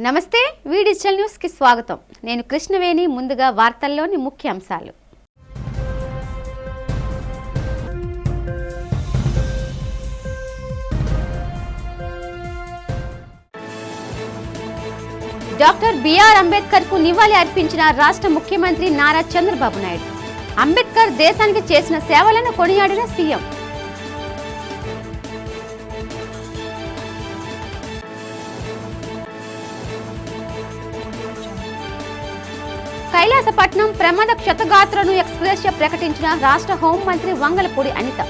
నమస్తే వి digital news కి స్వాగతం. నేను కృష్ణవేణి. ముందుగా వార్తల్లోని ముఖ్య అంశాలు. డాక్టర్ బిఆర్ అంబేద్కర్ కు నివాళి అర్పించిన రాష్ట్ర ముఖ్యమంత్రి నారా చంద్రబాబు నాయుడు. అంబేద్కర్ దేశానికి చేసిన సేవలను కొనియాడిన సీఎం. కైలాసపట్నం ప్రమాద క్షతగాత్రులను ఎక్స్‌గ్రేషియా ప్రకటించిన రాష్ట్ర హోంమంత్రి వంగలపూడి అనిత.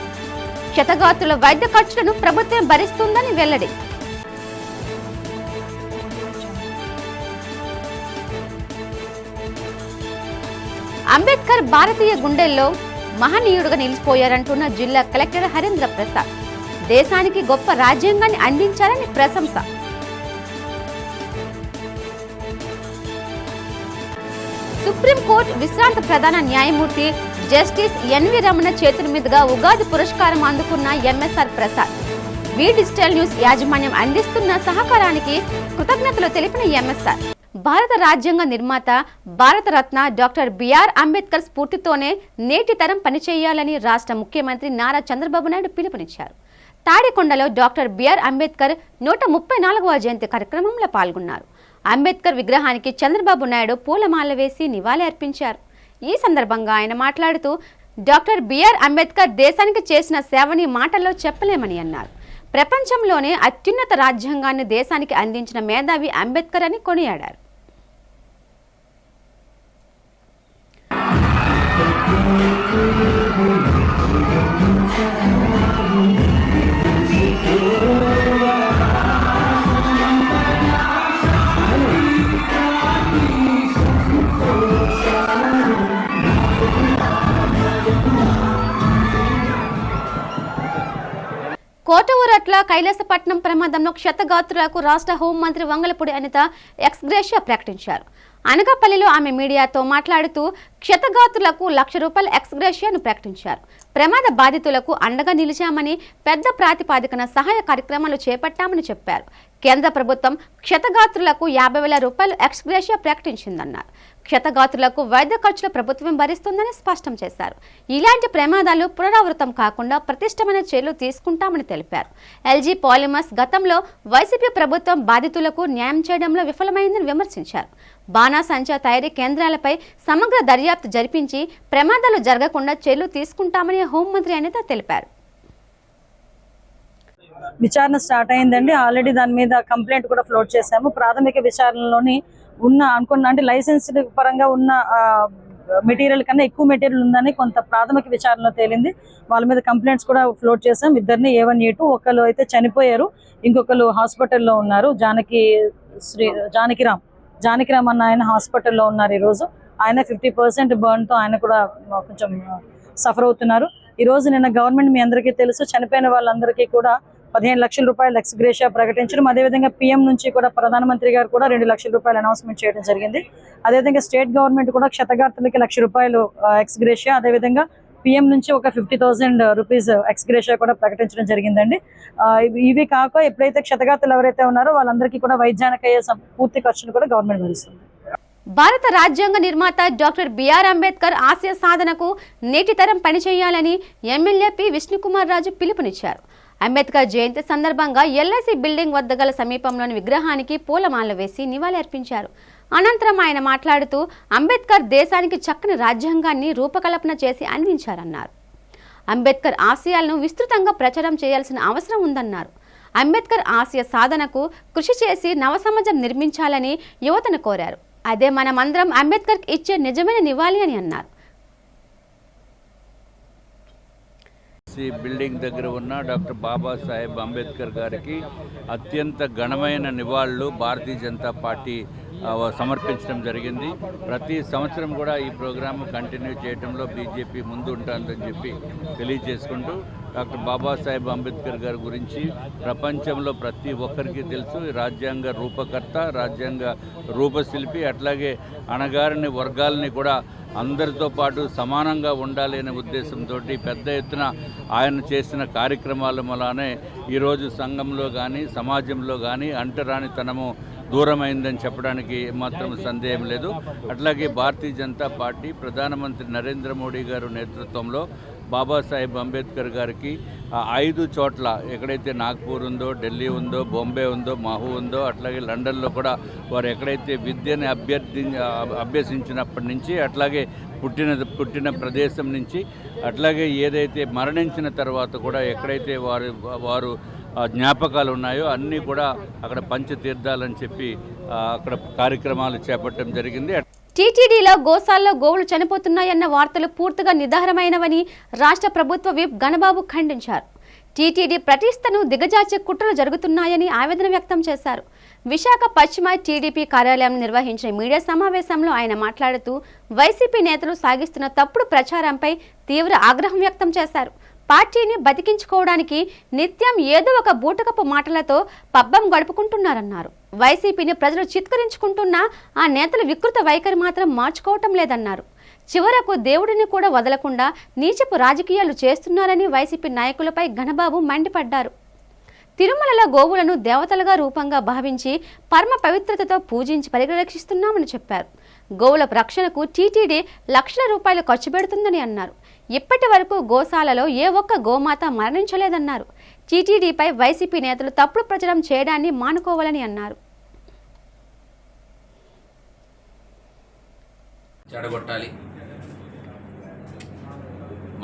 క్షతగాత్రుల వైద్య ఖర్చులను ప్రభుత్వం భరిస్తుందని వెల్లడి. అంబేద్కర్ భారతీయ గుండెల్లో మహనీయుడుగా నిలిచిపోయారంటున్న జిల్లా కలెక్టర్ హరేంద్ర ప్రసాద్. దేశానికి గొప్ప రాజ్యాంగాన్ని అందించారని ప్రశంస. సుప్రీంకోర్టు విశ్రాంత ప్రధాన న్యాయమూర్తి జస్టిస్ ఎన్వి రమణ చేతుల మీదుగా ఉగాది పురస్కారం అందుకున్న ఎంఎస్ఆర్ ప్రసాద్. వి డిజిటల్ న్యూస్ యాజమాన్యం అందిస్తున్న సహకారానికి కృతజ్ఞతలు తెలిపిన ఎంఎస్ఆర్. భారత రాజ్యాంగ నిర్మాత భారతరత్న డాక్టర్ బిఆర్ అంబేద్కర్ స్ఫూర్తితోనే నేటి తరం పనిచేయాలని రాష్ట్ర ముఖ్యమంత్రి నారా చంద్రబాబు నాయుడు పిలుపునిచ్చారు. తాడికొండలో డాక్టర్ బిఆర్ అంబేద్కర్ 134వ జయంతి కార్యక్రమంలో పాల్గొన్నారు. అంబేద్కర్ విగ్రహానికి చంద్రబాబు నాయుడు పూలమాల వేసి నివాళి అర్పించారు. ఈ సందర్భంగా ఆయన మాట్లాడుతూ డాక్టర్ బిఆర్ అంబేద్కర్ దేశానికి చేసిన సేవని మాటల్లో చెప్పలేమని అన్నారు. ప్రపంచంలోనే అత్యున్నత రాజ్యాంగాన్ని దేశానికి అందించిన మేధావి అంబేద్కర్ అని కొనియాడారు. కోటూరట్ల కైలాసపట్నం ప్రమాదంలో క్షతగాత్రులకు రాష్ట్ర హోంమంత్రి వంగలపూడి అనిత ఎక్స్‌గ్రేషియా ప్రకటించారు. అనకాపల్లిలో ఆమె మీడియాతో మాట్లాడుతూ క్షతగాత్రులకు ₹1,00,000 ఎక్స్‌గ్రేషియాను ప్రకటించారు. ప్రమాద బాధితులకు అండగా నిలిచామని, పెద్ద ప్రాతిపాదికన సహాయ కార్యక్రమాలు చేపట్టామని చెప్పారు. కేంద్ర ప్రభుత్వం క్షతగాత్రులకు ₹50,000 ఎక్స్‌గ్రేషియా ప్రకటించిందన్నారు. క్షతగాత్రులకు వైద్య ఖర్చుల ప్రభుత్వం భరిస్తుందని స్పష్టం చేశారు. ఇలాంటి ప్రమాదాలు పునరావృతం కాకుండా పటిష్టమైన చర్యలు తీసుకుంటామని తెలిపారు. ఎల్జీ పాలిమర్స్ గతంలో వైసీపీ ప్రభుత్వం బాధితులకు న్యాయం చేయడంలో విఫలమైందని విమర్శించారు. బాణాసంచా తయారీ కేంద్రాలపై సమగ్ర దర్యాప్తు జరిపించి ప్రమాదాలు జరగకుండా చర్యలు తీసుకుంటామని హోంమంత్రి అనిత తెలిపారు. విచారణ స్టార్ట్ అయిందండి. ఆల్రెడీ దాని మీద కంప్లైంట్ కూడా ఫ్లోట్ చేశాము. ప్రాథమిక విచారణలోని అంటే లైసెన్స్డ్ పరంగా ఉన్న మెటీరియల్ కన్నా ఎక్కువ మెటీరియల్ ఉందని కొంత ప్రాథమిక విచారణలో తేలింది. వాళ్ళ మీద కంప్లైంట్స్ కూడా ఫ్లోట్ చేసాం. ఇద్దరిని A1 A2, ఒకళ్ళు అయితే చనిపోయారు, ఇంకొకరు హాస్పిటల్లో ఉన్నారు. జానకిరామ్ అన్న ఆయన హాస్పిటల్లో ఉన్నారు ఈరోజు. ఆయన 50% బర్న్తో ఆయన కూడా కొంచెం సఫర్ అవుతున్నారు. ఈరోజు నిన్న గవర్నమెంట్ మీ అందరికీ తెలుసు, చనిపోయిన వాళ్ళందరికీ కూడా ₹15,00,000 ఎక్స్‌గ్రేషియా ప్రకటించడం. అదేవిధంగా PM నుంచి కూడా ప్రధానమంత్రి గారు కూడా ₹2,00,000 అనౌన్స్మెంట్ చేయడం జరిగింది. అదేవిధంగా స్టేట్ గవర్నమెంట్ కూడా క్షతగాత్రులకి ₹1,00,000 ఎక్స్‌గ్రేషియా, అదేవిధంగా PM నుంచి ఒక ₹50,000 ఎక్స్‌గ్రేషియా కూడా ప్రకటించడం జరిగిందండి. ఇవి కాక ఎప్పుడైతే క్షతగాత్రులు ఎవరైతే ఉన్నారో వాళ్ళందరికీ కూడా వైద్యానికి అయ్యే పూర్తి ఖర్చును కూడా గవర్నమెంట్ భరిస్తుంది. భారత రాజ్యాంగ నిర్మాత డాక్టర్ బిఆర్ అంబేద్కర్ ఆశయ సాధనకు నేటి తరం పనిచేయాలని ఎమ్మెల్యే పి విష్ణుకుమార్ రాజు పిలుపునిచ్చారు. అంబేద్కర్ జయంతి సందర్భంగా LIC బిల్డింగ్ వద్ద గల సమీపంలోని విగ్రహానికి పూలమాల వేసి నివాళి అర్పించారు. అనంతరం ఆయన మాట్లాడుతూ అంబేద్కర్ దేశానికి చక్కని రాజ్యాంగాన్ని రూపకల్పన చేసి అందించారన్నారు. అంబేద్కర్ ఆశయాలను విస్తృతంగా ప్రచారం చేయాల్సిన అవసరం ఉందన్నారు. అంబేద్కర్ ఆశయ సాధనకు కృషి చేసి నవసమాజం నిర్మించాలని యువతను కోరారు. అదే మనమందరం అంబేద్కర్ ఇచ్చే నిజమైన నివాళి అని అన్నారు. బిల్డింగ్ దగ్గర ఉన్న డాక్టర్ బాబాసాహెబ్ అంబేద్కర్ గారికి అత్యంత ఘనమైన నివాళులు భారతీయ జనతా పార్టీ సమర్పించడం జరిగింది. ప్రతి సంవత్సరం కూడా ఈ ప్రోగ్రామ్ కంటిన్యూ చేయడంలో బీజేపీ ముందు ఉంటుందని చెప్పి తెలియజేసుకుంటూ డాక్టర్ బాబాసాహెబ్ అంబేద్కర్ గారి గురించి ప్రపంచంలో ప్రతి ఒక్కరికి తెలుసు. రాజ్యాంగ రూపకర్త, రాజ్యాంగ రూపశిల్పి, అట్లాగే అణగారిన వర్గాలని కూడా అందరితో పాటు సమానంగా ఉండాలి అనే ఉద్దేశంతో పెద్ద ఎత్తున ఆయన చేసిన కార్యక్రమాల వల్లనే ఈరోజు సంఘంలో కానీ సమాజంలో కానీ అంటరానితనము దూరమైందని చెప్పడానికి ఏమాత్రం సందేహం లేదు. అట్లాగే భారతీయ జనతా పార్టీ ప్రధానమంత్రి నరేంద్ర మోడీ గారు నేతృత్వంలో బాబాసాహెబ్ అంబేద్కర్ గారికి 5 చోట్ల ఎక్కడైతే నాగ్పూర్ ఉందో, ఢిల్లీ ఉందో, బాంబే ఉందో, మాహూ ఉందో, అట్లాగే లండన్లో కూడా వారు ఎక్కడైతే విద్యని అభ్యసించినప్పటి నుంచి, అట్లాగే పుట్టిన ప్రదేశం నుంచి, అట్లాగే ఏదైతే మరణించిన తర్వాత కూడా ఎక్కడైతే వారు జ్ఞాపకాలు ఉన్నాయో అన్నీ కూడా అక్కడ పంచతీర్థాలని చెప్పి అక్కడ కార్యక్రమాలు చేపట్టడం జరిగింది. టీటీడీలో గోశాలలో గోవులు చనిపోతున్నాయన్న వార్తలు పూర్తిగా నిదారమైనవని రాష్ట్ర ప్రభుత్వ విప్ గణబాబు ఖండించారు. టీటీడీ ప్రతిష్టను దిగజార్చే కుట్రలు జరుగుతున్నాయని ఆవేదన వ్యక్తం చేశారు. విశాఖ పశ్చిమ టీడీపీ కార్యాలయం నిర్వహించిన మీడియా సమావేశంలో ఆయన మాట్లాడుతూ వైసీపీ నేతలు సాగిస్తున్న తప్పుడు ప్రచారంపై తీవ్ర ఆగ్రహం వ్యక్తం చేశారు. పార్టీని బతికించుకోవడానికి నిత్యం ఏదో ఒక బూటకపు మాటలతో పబ్బం గడుపుకుంటున్నారన్నారు. వైసీపీని ప్రజలు చిత్కరించుకుంటున్నా ఆ నేతలు వికృత వైఖరి మాత్రం మార్చుకోవటం లేదన్నారు. చివరకు దేవుడిని కూడా వదలకుండా నీచపు రాజకీయాలు చేస్తున్నారని వైసీపీ నాయకులపై గణబాబు మండిపడ్డారు. తిరుమలలో గోవులను దేవతలుగా రూపంగా భావించి పరమ పవిత్రతతో పూజించి పరిరక్షిస్తున్నామని చెప్పారు. గోవుల రక్షణకు టీటీడీ లక్షల రూపాయలు ఖర్చు పెడుతుందని అన్నారు. ఇప్పటి వరకు గోశాలలో ఏ ఒక్క గోమాత మరణించలేదన్నారు. టీటీడీపై వైసీపీ నేతలు తప్పుడు ప్రచారం చేయడాన్ని మానుకోవాలని అన్నారు. చెడగొట్టాలి,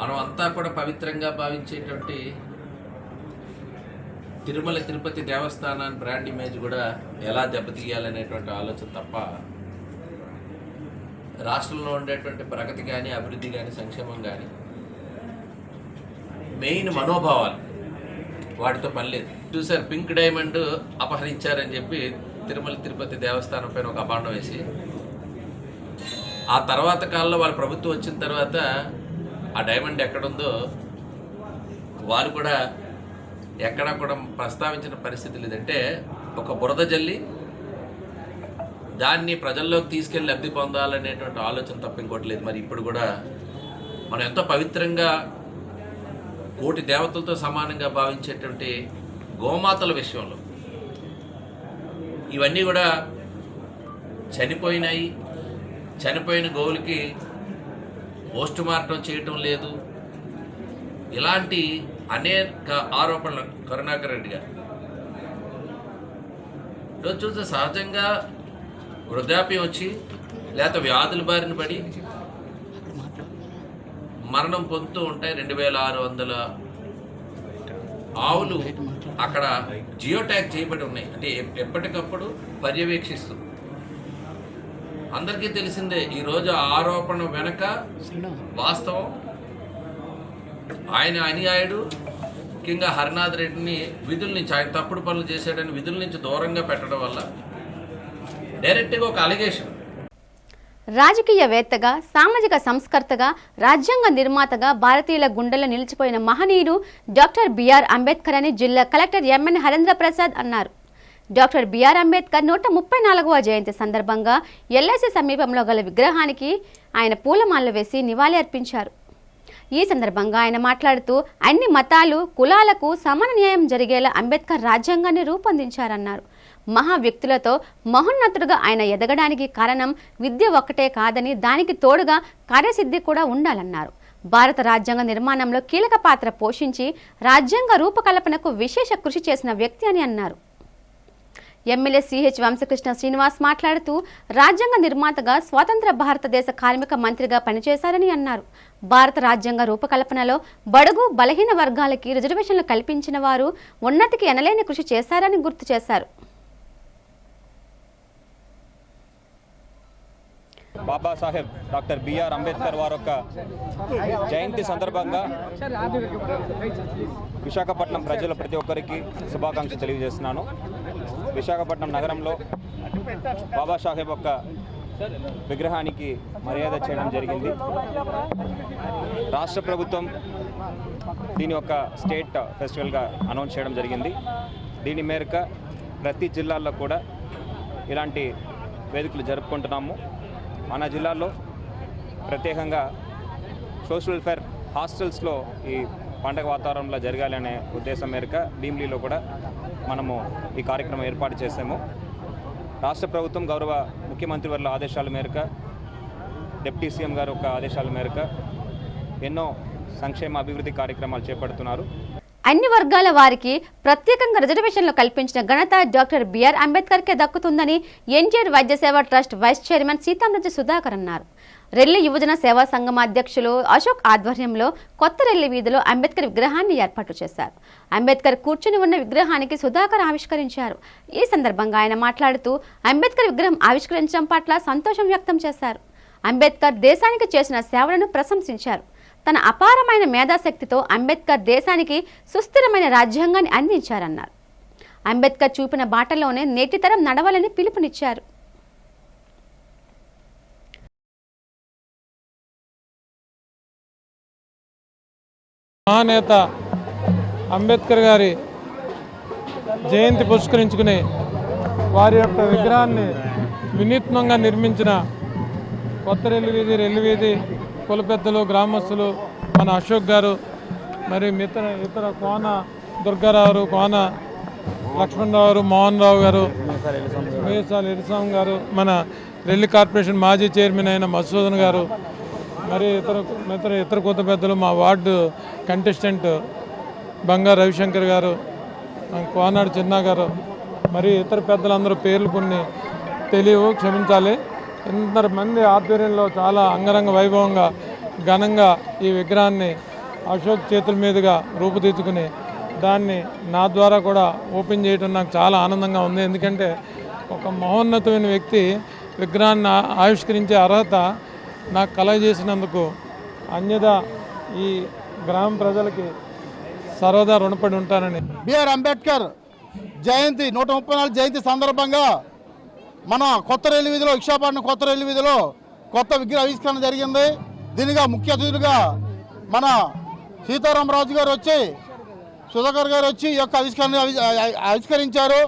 మనం అంతా కూడా పవిత్రంగా భావించేటువంటి తిరుమల తిరుపతి దేవస్థానాన్ని బ్రాండ్ ఇమేజ్ కూడా ఎలా దెబ్బతీయాలనేటువంటి ఆలోచన తప్ప రాష్ట్రంలో ఉండేటువంటి ప్రగతి కానీ, అభివృద్ధి కానీ, సంక్షేమం కానీ, మెయిన్ మనోభావాలు వాటితో పని లేదు. చూసారు, పింక్ డైమండ్ అపహరించారని చెప్పి తిరుమల తిరుపతి దేవస్థానం పైన ఒక అభాండం వేసి, ఆ తర్వాత కాలంలో వాళ్ళ ప్రభుత్వం వచ్చిన తర్వాత ఆ డైమండ్ ఎక్కడుందో వారు కూడా ఎక్కడా కూడా ప్రస్తావించిన పరిస్థితి లేదంటే ఒక బురద జల్లి దాన్ని ప్రజల్లోకి తీసుకెళ్ళి లబ్ధి పొందాలనేటువంటి ఆలోచన తప్ప ఇంకోటి లేదు. మరి ఇప్పుడు కూడా మనం ఎంతో పవిత్రంగా కోటి దేవతలతో సమానంగా భావించేటువంటి గోమాతల విషయంలో ఇవన్నీ కూడా చనిపోయిన గోవులకి పోస్ట్ మార్టం చేయటం లేదు. ఇలాంటి అనేక ఆరోపణలు కరుణాకర్ రెడ్డి గారు ఈరోజు చూస్తే సహజంగా వృద్ధాప్యం వచ్చి లేకపోతే వ్యాధుల బారిన పడి మరణం పొందుతూ ఉంటాయి. 2600 ఆవులు అక్కడ జియో ట్యాగ్ చేయబడి ఉన్నాయి. అంటే ఎప్పటికప్పుడు పర్యవేక్షిస్తూ అందరికీ తెలిసిందే. ఈరోజు ఆరోపణ వెనక వాస్తవం ఆయన అనుయాయుడు ముఖ్యంగా హరినాథ్ రెడ్డిని విధుల నుంచి, ఆయన తప్పుడు పనులు చేశాడని విధుల నుంచి దూరంగా పెట్టడం వల్ల డైరెక్ట్గా ఒక అలిగేషన్. రాజకీయవేత్తగా, సామాజిక సంస్కర్తగా, రాజ్యాంగ నిర్మాతగా భారతీయుల గుండెల్లో నిలిచిపోయిన మహనీయుడు డాక్టర్ బిఆర్ అంబేద్కర్ అని జిల్లా కలెక్టర్ ఎంఎన్ హరేంద్ర ప్రసాద్ అన్నారు. డాక్టర్ బిఆర్ అంబేద్కర్ 134వ జయంతి సందర్భంగా ఎల్ఐసి సమీపంలో గల విగ్రహానికి ఆయన పూలమాలలు వేసి నివాళి అర్పించారు. ఈ సందర్భంగా ఆయన మాట్లాడుతూ అన్ని మతాలు, కులాలకు సమాన న్యాయం జరిగేలా అంబేద్కర్ రాజ్యాంగాన్ని రూపొందించారన్నారు. మహా వ్యక్తులతో మహోన్నతుడుగా ఆయన ఎదగడానికి కారణం విద్య ఒక్కటే కాదని, దానికి తోడుగా కార్యసిద్ధి కూడా ఉండాలన్నారు. భారత రాజ్యాంగ నిర్మాణంలో కీలక పాత్ర పోషించి రాజ్యాంగ రూపకల్పనకు విశేష కృషి చేసిన వ్యక్తి అని అన్నారు. ఎమ్మెల్యే సిహెచ్ వంశకృష్ణ శ్రీనివాస్ మాట్లాడుతూ రాజ్యాంగ నిర్మాతగా స్వతంత్ర భారతదేశ కార్మిక మంత్రిగా పనిచేశారని అన్నారు. భారత రాజ్యాంగ రూపకల్పనలో బడుగు బలహీన వర్గాలకి రిజర్వేషన్లు కల్పించిన వారు ఉన్నతికి ఎనలేని కృషి చేశారని గుర్తు చేశారు. బాబాసాహెబ్ డాక్టర్ బిఆర్ అంబేద్కర్ వారి యొక్క జయంతి సందర్భంగా విశాఖపట్నం ప్రజల ప్రతి ఒక్కరికి శుభాకాంక్షలు తెలియజేస్తున్నాను. విశాఖపట్నం నగరంలో బాబాసాహెబ్ యొక్క విగ్రహానికి మర్యాద చేయడం జరిగింది. రాష్ట్ర ప్రభుత్వం దీని యొక్క స్టేట్ ఫెస్టివల్గా అనౌన్స్ చేయడం జరిగింది. దీని మేరకు ప్రతి జిల్లాల్లో కూడా ఇలాంటి వేదికలు జరుపుకుంటున్నాము. మన జిల్లాలో ప్రత్యేకంగా సోషల్ వెల్ఫేర్ హాస్టల్స్లో ఈ పండగ వాతావరణంలో జరగాలి అనే ఉద్దేశం మేరకు భీమిలీలో కూడా మనము ఈ కార్యక్రమం ఏర్పాటు చేసాము. రాష్ట్ర ప్రభుత్వం గౌరవ ముఖ్యమంత్రి వర్ల ఆదేశాల మేరకు, డిప్యూటీ సీఎం గారు ఒక ఆదేశాల మేరకు ఎన్నో సంక్షేమ అభివృద్ధి కార్యక్రమాలు చేపడుతున్నారు. అన్ని వర్గాల వారికి ప్రత్యేకంగా రిజర్వేషన్లు కల్పించిన ఘనత డాక్టర్ బిఆర్ అంబేద్కర్కే దక్కుతుందని ఎన్టీఆర్ వైద్య సేవా ట్రస్ట్ వైస్ చైర్మన్ సీతాంరాజు సుధాకర్ అన్నారు. రెల్లి యువజన సేవా సంఘం అధ్యక్షులు అశోక్ ఆధ్వర్యంలో కొత్త రెల్లి వీధిలో అంబేద్కర్ విగ్రహాన్ని ఏర్పాటు చేశారు. అంబేద్కర్ కూర్చుని ఉన్న విగ్రహానికి సుధాకర్ ఆవిష్కరించారు. ఈ సందర్భంగా ఆయన మాట్లాడుతూ అంబేద్కర్ విగ్రహం ఆవిష్కరించడం పట్ల సంతోషం వ్యక్తం చేశారు. అంబేద్కర్ దేశానికి చేసిన సేవలను ప్రశంసించారు. తన అపారమైన మేధాశక్తితో అంబేద్కర్ దేశానికి సుస్థిరమైన రాజ్యాంగాన్ని అందించారన్నారు. అంబేద్కర్ చూపిన బాటలోనే నేటి తరం నడవాలని పిలుపునిచ్చారు. మహానేత అంబేద్కర్ గారి జయంతి పురస్కరించుకుని వారి యొక్క విగ్రహాన్ని వినూత్నంగా నిర్మించిన కొత్త రెల్లి వీధి కుల పెద్దలు, గ్రామస్తులు, మన అశోక్ గారు, మరి ఇతర కోన దుర్గారావు, కోన లక్ష్మణరావు, మోహన్ రావు గారు, మేసాల ఎరిస్వామి గారు, మన రెల్లి కార్పొరేషన్ మాజీ చైర్మన్ అయిన మధుసూదన్ గారు, మరి ఇతర కొత్త పెద్దలు, మా వార్డు కంటెస్టెంట్ బంగారు రవిశంకర్ గారు, కోనాడు చిన్న గారు, మరి ఇతర పెద్దలందరూ పేర్లు కొన్ని తెలియవు, క్షమించాలి. ఇంతమంది ఆధ్వర్యంలో చాలా అంగరంగ వైభవంగా ఘనంగా ఈ విగ్రహాన్ని అశోక్ చేతుల మీదుగా రూపుదిద్దుకుని దాన్ని నా ద్వారా కూడా ఓపెన్ చేయడం నాకు చాలా ఆనందంగా ఉంది. ఎందుకంటే ఒక మహోన్నతమైన వ్యక్తి విగ్రహాన్ని ఆవిష్కరించే అర్హత నాకు కలగజేసినందుకు అన్యదా ఈ గ్రామ ప్రజలకి సర్వదా రుణపడి ఉంటానని. బిఆర్ అంబేద్కర్ జయంతి 134 జయంతి సందర్భంగా మన కొత్త రైలు వీధిలో, ఇక్షాపాట్నం కొత్త రైలు వీధిలో కొత్త విగ్రహ ఆవిష్కరణ జరిగింది. దీనిగా ముఖ్య అతిథులుగా మన సీతారామరాజు గారు వచ్చి, సుధాకర్ గారు వచ్చి ఈ యొక్క ఆవిష్కరించారు.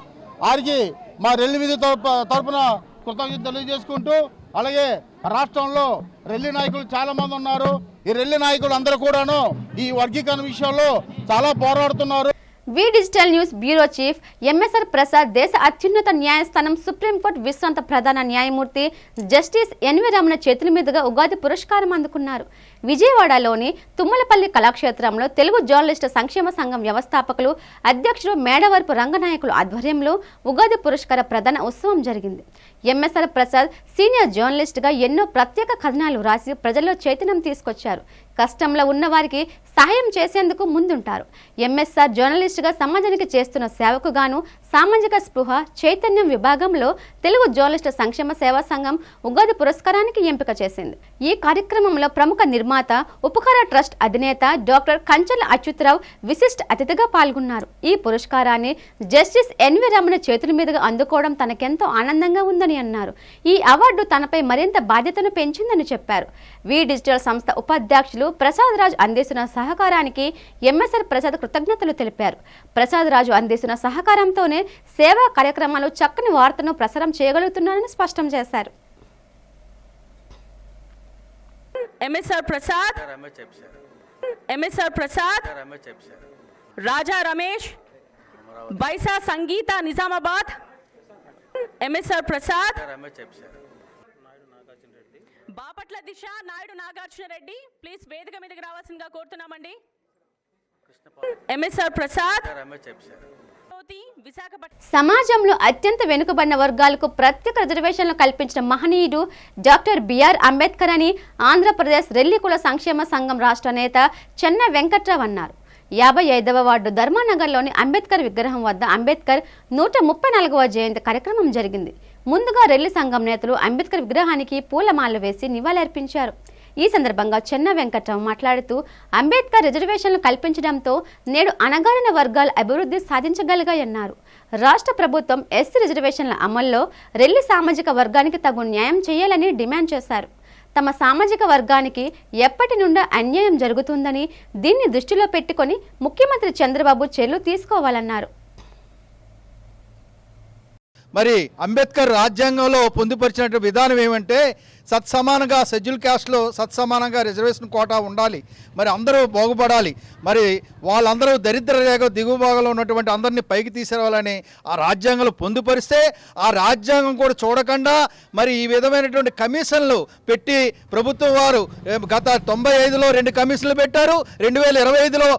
వారికి మా రెల్లి వీధి తరపున కృతజ్ఞతలు తెలియజేసుకుంటూ, అలాగే రాష్ట్రంలో రెల్లి నాయకులు చాలా మంది ఉన్నారు. ఈ రెల్లి నాయకులు అందరూ కూడాను ఈ వర్గీకరణ విషయంలో చాలా పోరాడుతున్నారు. V digital news bureau chief MSR Prasad దేశ అత్యున్నత న్యాయస్థానం సుప్రీంకోర్టు విశ్రాంత ప్రధాన న్యాయమూర్తి జస్టిస్ ఎన్వి రమణ చేతుల మీదుగా ఉగాది పురస్కారం అందుకున్నారు. విజయవాడలోని తుమ్మలపల్లి కళాక్షేత్రంలో తెలుగు జర్నలిస్టు సంక్షేమ సంఘం వ్యవస్థాపకులు, అధ్యక్షుడు మేడవరపు రంగనాయకులు ఆధ్వర్యంలో ఉగాది పురస్కార ప్రదాన ఉత్సవం జరిగింది. ఎంఎస్ఆర్ ప్రసాద్ సీనియర్ జర్నలిస్టుగా ఎన్నో ప్రత్యేక కథనాలు రాసి ప్రజల్లో చైతన్యం తీసుకొచ్చారు. కష్టంలో ఉన్న వారికి సహాయం చేసేందుకు ముందుంటారు. ఎంఎస్ఆర్ జర్నలిస్టుగా సమాజానికి చేస్తున్న సేవకు గాను సామాజిక స్పృహ చైతన్యం విభాగంలో తెలుగు జర్నలిస్టు సంక్షేమ సేవా సంఘం ఉగాది పురస్కారానికి ఎంపిక చేసింది. ఈ కార్యక్రమంలో ప్రముఖ నిర్మాత, ఉపకార ట్రస్ట్ అధినేత డాక్టర్ కంచర్ల అచ్యుతరావు విశిష్ట అతిథిగా పాల్గొన్నారు. ఈ పురస్కారాన్ని జస్టిస్ ఎన్వి రమణ చేతుల మీదుగా అందుకోవడం తనకెంతో ఆనందంగా ఉందని అన్నారు. ఈ అవార్డు తనపై మరింత బాధ్యతను పెంచిందని చెప్పారు. వి డిజిటల్ సంస్థ ఉపాధ్యక్షులు ప్రసాద్ రాజు అందిస్తున్న సహకారానికి ఎంఎస్ఆర్ ప్రసాద్ కృతజ్ఞతలు తెలిపారు. ప్రసాద్ రాజు అందిస్తున్న సహకారంతోనే సేవా కార్యక్రమాలు చక్కని వార్తను ప్రసారం చేయగలుగుతున్నారని స్పష్టం చేశారు. MSR Prasad, Raja Ramesh, Baisa Sangeetha Nizamabad, MSR Prasad, Bapatla Disha Naidu Nagarjuna Reddy please వేదిక మీదకి రావాల్సిందిగా కోరుతున్నామండి. ఎంఎస్ఆర్ ప్రసాద్, సమాజంలో అత్యంత వెనుకబడిన వర్గాలకు ప్రత్యేక రిజర్వేషన్లు కల్పించిన మహనీయుడు డాక్టర్ బిఆర్ అంబేద్కర్ అని ఆంధ్రప్రదేశ్ రెల్లి కుల సంక్షేమ సంఘం రాష్ట్ర నేత చెన్న వెంకట్రావు అన్నారు. 55వ వార్డు ధర్మానగర్లోని అంబేద్కర్ విగ్రహం వద్ద అంబేద్కర్ 134వ జయంతి కార్యక్రమం జరిగింది. ముందుగా రెల్లి సంఘం నేతలు అంబేద్కర్ విగ్రహానికి పూలమాలలు వేసి నివాళులర్పించారు. ఈ సందర్భంగా చెన్న వెంకట్రావు మాట్లాడుతూ అంబేద్కర్ రిజర్వేషన్లు కల్పించడంతో నేడు అణగారిన వర్గాలు అభివృద్ధి సాధించగలిగాయన్నారు. రాష్ట్ర ప్రభుత్వం ఎస్సీ రిజర్వేషన్ల అమల్లో రెల్లి సామాజిక వర్గానికి తగు న్యాయం చేయాలని డిమాండ్ చేశారు. తమ సామాజిక వర్గానికి ఎప్పటి నుండి అన్యాయం జరుగుతుందని దీన్ని దృష్టిలో పెట్టుకొని ముఖ్యమంత్రి చంద్రబాబు చర్యలు తీసుకోవాలన్నారు. మరి అంబేద్కర్ రాజ్యాంగంలో పొందుపరిచినటువంటి విధానం ఏమంటే సత్సమానంగా షెడ్యూల్ క్యాస్ట్లో సత్సమానంగా రిజర్వేషన్ కోటా ఉండాలి, మరి అందరూ బాగుపడాలి, మరి వాళ్ళందరూ దరిద్ర రేఖ దిగువ భాగంలో ఉన్నటువంటి అందరినీ పైకి తీసుకురావాలని ఆ రాజ్యాంగంలో పొందుపరిస్తే ఆ రాజ్యాంగం కూడా చూడకుండా మరి ఈ విధమైనటువంటి కమిషన్లు పెట్టి ప్రభుత్వం వారు గత 95లో 2 కమిషన్లు పెట్టారు, 2025లో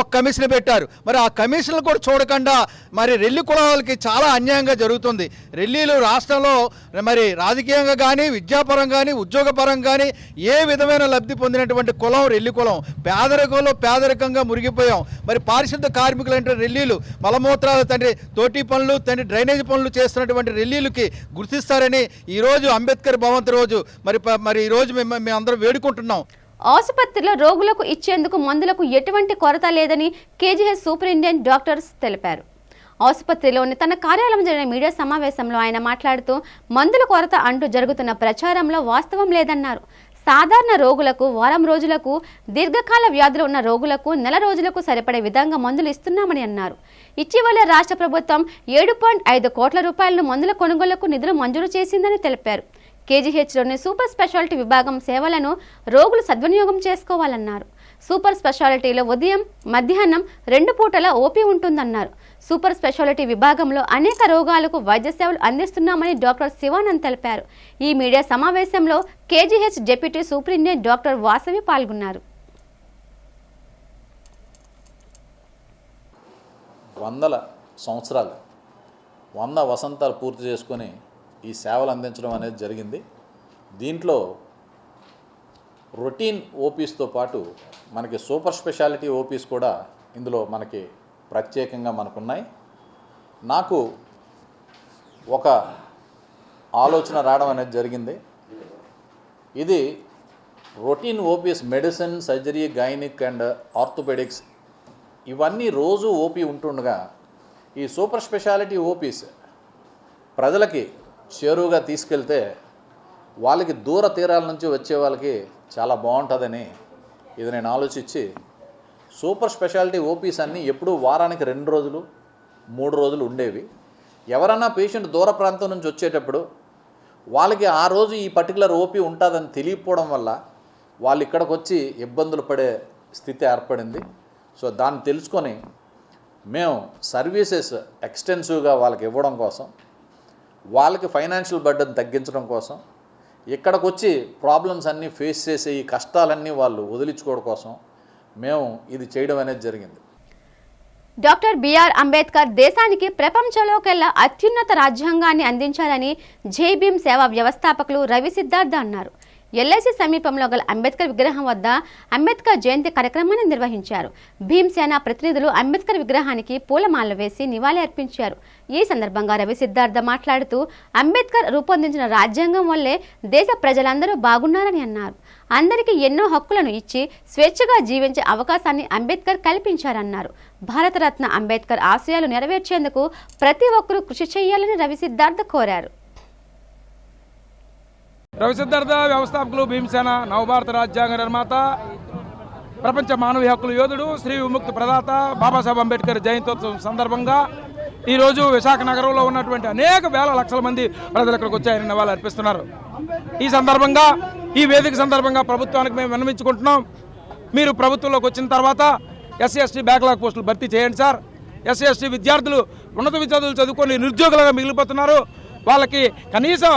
ఒక కమిషన్ పెట్టారు. మరి ఆ కమిషన్లు కూడా చూడకుండా మరి రెల్లి కులాలకి చాలా అన్యాయంగా జరుగుతుంది. రెల్లీలు రాష్ట్రంలో మరి రాజకీయంగా కానీ విద్యాపరంగా కానీ ఉద్యోగపరంగా కానీ ఏ విధమైన లబ్ధి పొందినటువంటి కులం రెల్లి కులం. పేదరికంలో పేదరికంగా మురిగిపోయాం. మరి పారిశుద్ధ కార్మికులు అంటే రెల్లీలు మలమూత్రాలు తండ్రి తోటి పనులు తండ్రి డ్రైనేజ్ పనులు చేస్తున్నటువంటి రెల్లీలకి గుర్తిస్తారని ఈరోజు అంబేద్కర్ భవంతి రోజు మరి ఈరోజు మేము అందరం వేడుకుంటున్నాం. ఆసుపత్రిలో రోగులకు ఇచ్చేందుకు మందులకు ఎటువంటి కొరత లేదని కేజీహెచ్ సూపరింటెండెంట్ డాక్టర్స్ తెలిపారు. ఆసుపత్రిలోని తన కార్యాలయం జరిగిన మీడియా సమావేశంలో ఆయన మాట్లాడుతూ మందుల కొరత అంటూ జరుగుతున్న ప్రచారంలో వాస్తవం లేదన్నారు. సాధారణ రోగులకు వారం రోజులకు, దీర్ఘకాల వ్యాధులు ఉన్న రోగులకు నెల రోజులకు సరిపడే విధంగా మందులు ఇస్తున్నామని అన్నారు. ఇటీవల రాష్ట్ర ప్రభుత్వం 7.5 కోట్ల రూపాయలను మందుల కొనుగోలుకు నిధులు మంజూరు చేసిందని తెలిపారు. కేజీహెచ్లోని సూపర్ స్పెషాలిటీ విభాగం సేవలను రోగులు సద్వినియోగం చేసుకోవాలన్నారు. సూపర్ స్పెషాలిటీలో ఉదయం, మధ్యాహ్నం 2 పూటల ఓపీ ఉంటుందన్నారు. సూపర్ స్పెషాలిటీ విభాగంలో అనేక రోగాలకు వైద్య సేవలు అందిస్తున్నామని డాక్టర్ శివానంద్ తెలిపారు. ఈ మీడియా సమావేశంలో KGH deputy superintendent doctor Vasavi పాల్గొన్నారు. 100 సంవత్సరాలు 100 వసంతాలు పూర్తి చేసుకొని ఈ సేవలు అందించడం అనేది జరిగింది. దీంట్లో రొటీన్ ఓపీస్తో పాటు మనకి సూపర్ స్పెషాలిటీ ఓపీస్ కూడా ఇందులో మనకి ప్రత్యేకంగా మనకున్నాయి. నాకు ఒక ఆలోచన రావడం అనేది జరిగింది. ఇది routine OPs medicine, surgery, gynaec and orthopaedics ఇవన్నీ రోజు ఓపీ ఉంటుండగా ఈ సూపర్ స్పెషాలిటీ ఓపీస్ ప్రజలకి చేరువుగా తీసుకెళ్తే వాళ్ళకి దూర తీరాల నుంచి వచ్చే వాళ్ళకి చాలా బాగుంటుందని ఇది నేను ఆలోచించి సూపర్ స్పెషాలిటీ ఓపీస్ అన్నీ ఎప్పుడూ వారానికి 2 రోజులు 3 రోజులు ఉండేవి. ఎవరన్నా పేషెంట్ దూర ప్రాంతం నుంచి వచ్చేటప్పుడు వాళ్ళకి ఆ రోజు ఈ పర్టికులర్ ఓపీ ఉంటుందని తెలియకపోవడం వల్ల వాళ్ళు ఇక్కడికి వచ్చి ఇబ్బందులు పడే స్థితి ఏర్పడింది. సో దాన్ని తెలుసుకొని మేము సర్వీసెస్ ఎక్స్టెన్సివ్గా వాళ్ళకి ఇవ్వడం కోసం, వాళ్ళకి ఫైనాన్షియల్ బర్డెన్ తగ్గించడం కోసం, ఇక్కడికి వచ్చి ప్రాబ్లమ్స్ అన్నీ ఫేస్ చేసే ఈ కష్టాలన్నీ వాళ్ళు వదిలించుకోవడం కోసం మేము ఇది చేయడం అనేది జరిగింది. డాక్టర్ బిఆర్ అంబేద్కర్ దేశానికి ప్రపంచంలోకెల్లా అత్యున్నత రాజ్యాంగాన్ని అందించాలని జై భీమ్ సేవా వ్యవస్థాపకులు రవి సిద్ధార్థ అన్నారు. ఎల్ఐసి సమీపంలో గల అంబేద్కర్ విగ్రహం వద్ద అంబేద్కర్ జయంతి కార్యక్రమాన్ని నిర్వహించారు. భీమ్సేన ప్రతినిధులు అంబేద్కర్ విగ్రహానికి పూలమాలలు వేసి నివాళి అర్పించారు. ఈ సందర్భంగా రవి సిద్ధార్థ మాట్లాడుతూ అంబేద్కర్ రూపొందించిన రాజ్యాంగం వల్లే దేశ ప్రజలందరూ బాగున్నారని అన్నారు. అందరికీ ఎన్నో హక్కులను ఇచ్చి స్వేచ్ఛగా జీవించే అవకాశాన్ని అంబేద్కర్ కల్పించారన్నారు. భారతరత్న అంబేద్కర్ ఆశయాలు నెరవేర్చేందుకు ప్రతి ఒక్కరూ కృషి చేయాలని రవి సిద్ధార్థ కోరారు. రవి సిద్ధార్థ వ్యవస్థాపకులు, భీమసేన, నవభారత రాజ్యాంగ నిర్మాత, ప్రపంచ మానవ హక్కుల యోధుడు, శ్రీ విముక్తి ప్రదాత బాబాసాహెబ్ అంబేద్కర్ జయంతోత్సవం సందర్భంగా ఈరోజు విశాఖ నగరంలో ఉన్నటువంటి అనేక వేల లక్షల మంది ప్రజలు ఇక్కడికి వచ్చి ఆయన నివాళులు అర్పిస్తున్నారు. ఈ సందర్భంగా, ఈ వేదిక సందర్భంగా ప్రభుత్వానికి మేము విన్నవించుకుంటున్నాం. మీరు ప్రభుత్వంలోకి వచ్చిన తర్వాత ఎస్సీ ఎస్టీ బ్యాక్లాగ్ పోస్టులు భర్తీ చేయండి సార్. ఎస్సీ ఎస్టీ విద్యార్థులు ఉన్నత విద్యార్థులు చదువుకొని నిరుద్యోగులుగా మిగిలిపోతున్నారు. వాళ్ళకి కనీసం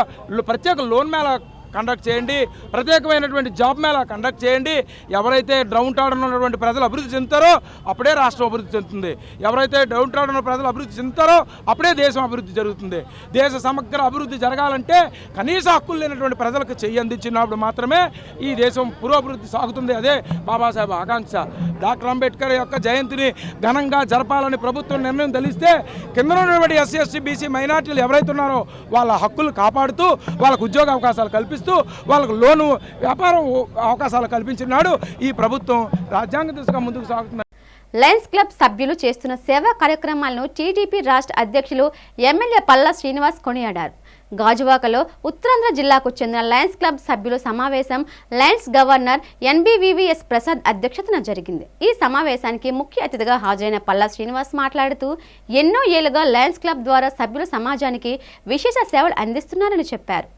ప్రత్యేక లోన్ మేళా కండక్ట్ చేయండి, ప్రత్యేకమైనటువంటి జాబ్ మేళా కండక్ట్ చేయండి. ఎవరైతే డౌన్ టౌన్ ఉన్నటువంటి ప్రజలు అభివృద్ధి చెందుతారో అప్పుడే రాష్ట్రం అభివృద్ధి చెందుతుంది. ఎవరైతే డౌన్ టౌన్ ఉన్న ప్రజలు అభివృద్ధి చెందుతారో అప్పుడే దేశం అభివృద్ధి జరుగుతుంది. దేశ సమగ్ర అభివృద్ధి జరగాలంటే కనీస హక్కులు లేనటువంటి ప్రజలకు చెయ్యి అందించినప్పుడు మాత్రమే ఈ దేశం పురోభివృద్ధి సాగుతుంది. అదే బాబాసాహెబ్ ఆకాంక్ష. డాక్టర్ అంబేద్కర్ యొక్క జయంతిని ఘనంగా జరపాలని ప్రభుత్వం నిర్ణయం తెలిస్తే కింద ఉన్నటువంటి ఎస్సీ ఎస్టీ బీసీ మైనార్టీలు ఎవరైతే ఉన్నారో వాళ్ళ హక్కులు కాపాడుతూ వాళ్ళకు ఉద్యోగ అవకాశాలు కల్పిస్తూ వాళ్ళకు లోను వ్యాపారం అవకాశాలు కల్పించినాడు ఈ ప్రభుత్వం. రాజ్యాంగ దిశగా ముందుకు సాగుతుంది. లయన్స్ క్లబ్ సభ్యులు చేస్తున్న సేవా కార్యక్రమాలను టీడీపీ రాష్ట్ర అధ్యక్షులు ఎమ్మెల్యే పల్లా శ్రీనివాస్ కొనియాడారు. గాజువాకలో ఉత్తరాంధ్ర జిల్లాకు చెందిన లయన్స్ క్లబ్ సభ్యుల సమావేశం లయన్స్ గవర్నర్ ఎన్బీవీవీఎస్ ప్రసాద్ అధ్యక్షతన జరిగింది. ఈ సమావేశానికి ముఖ్య అతిథిగా హాజరైన పల్లా శ్రీనివాస్ మాట్లాడుతూ ఎన్నో ఏళ్లుగా లయన్స్ క్లబ్ ద్వారా సభ్యులు సమాజానికి విశేష సేవలు అందిస్తున్నారని చెప్పారు.